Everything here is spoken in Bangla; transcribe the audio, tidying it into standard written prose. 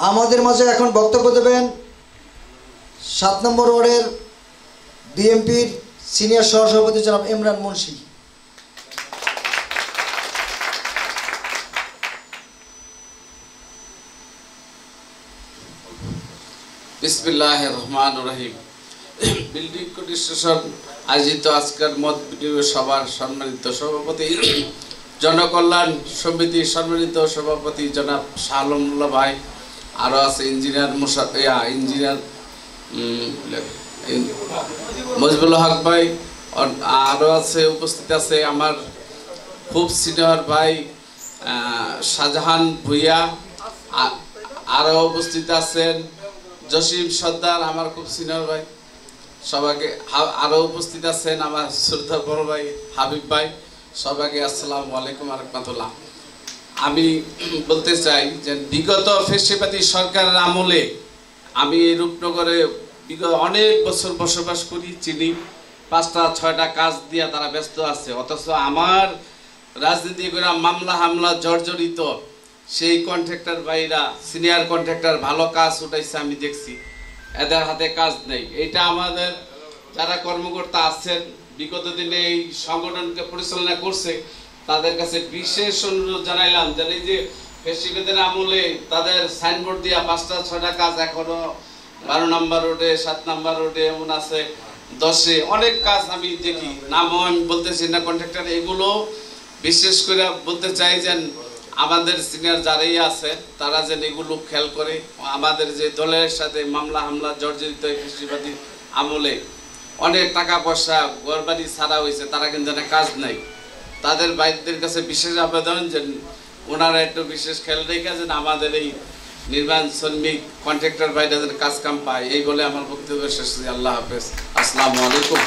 আমাদের মাঝে এখন বক্তব্য দেবেন ৭ নম্বর ওয়ার্ডের বিএনপির সিনিয়র সহসভাপতি জনাব ইমরান মুন্সি। বিসমিল্লাহির রহমানির রহিম। বিল্ডিং কন্ডিশন আয়োজিত আজকের মত ভিডিও সভার সম্মানিত সভাপতি, জনকল্যাণ সমিতির সম্মানিত সভাপতি জনাব শাহলুল্লাহ ভাই, আরও আছে ইঞ্জিনিয়ার মজিবুল হক ভাই, আরও আছে উপস্থিত আছে আমার খুব সিনিয়র ভাই শাহজাহান ভুইয়া, আরও উপস্থিত আছেন জসিম সর্দার আমার খুব সিনিয়র ভাই, সবাইকে আরও উপস্থিত আছেন আমার শ্রদ্ধা বড় ভাই হাবিব ভাই, সবাইকে আসসালামু আলাইকুম ওয়া রাহমাতুল্লাহ। আমি বলতে চাই যে বিগত ফ্যাসিবাদী সরকারের আমলে আমি এই রূপনগরে বিগত অনেক বছর বসবাস করি, চিনি। ৫টা ৬টা কাজ দিয়া তারা ব্যস্ত আছে, অথচ আমার রাজনীতি করে মামলা হামলা জর্জরিত সেই কন্ট্রাক্টর ভাইরা সিনিয়র কন্ট্রাক্টর ভালো কাজ উঠাইছে আমি দেখছি, এদের হাতে কাজ নেই। এটা আমাদের যারা কর্মকর্তা আছেন বিগত দিনে এই সংগঠনকে পরিচালনা করছে তাদের কাছে বিশেষ অনুরোধ জানাইলাম যে এই যে ফেসিবাদের আমলে তাদের সাইনবোর্ড দিয়া ৫টা ৬টা কাজ এখনো ১২ নম্বর রোডে ৭ নম্বর রোডে এমন আছে 10-এ অনেক কাজ আমি দেখি, নামও আমি বলতেছি না কন্ট্রাক্টর, এগুলো বিশেষ করে বলতে চাই যে আমাদের সিনিয়র যারাই আছে তারা যেন এগুলো খেয়াল করে। আমাদের যে দলের সাথে মামলা হামলা জর্জরিত ফ্যাসিবাদী আমলে অনেক টাকা পয়সা ঘরবাড়ি ছাড়া হয়েছে, তারা কিন্তু কাজ নাই। তাদের বাইরদের কাছে বিশেষ আবেদন যে ওনারা একটু বিশেষ খেয়াল রেখে যেন আমাদের এই নির্মাণ শ্রমিক কন্ট্রাক্টর বাইরে যেন কাজ কাম পায়। এই বলে আমার বক্তব্য শেষ। আল্লাহ হাফেজ, আসসালামু আলাইকুম।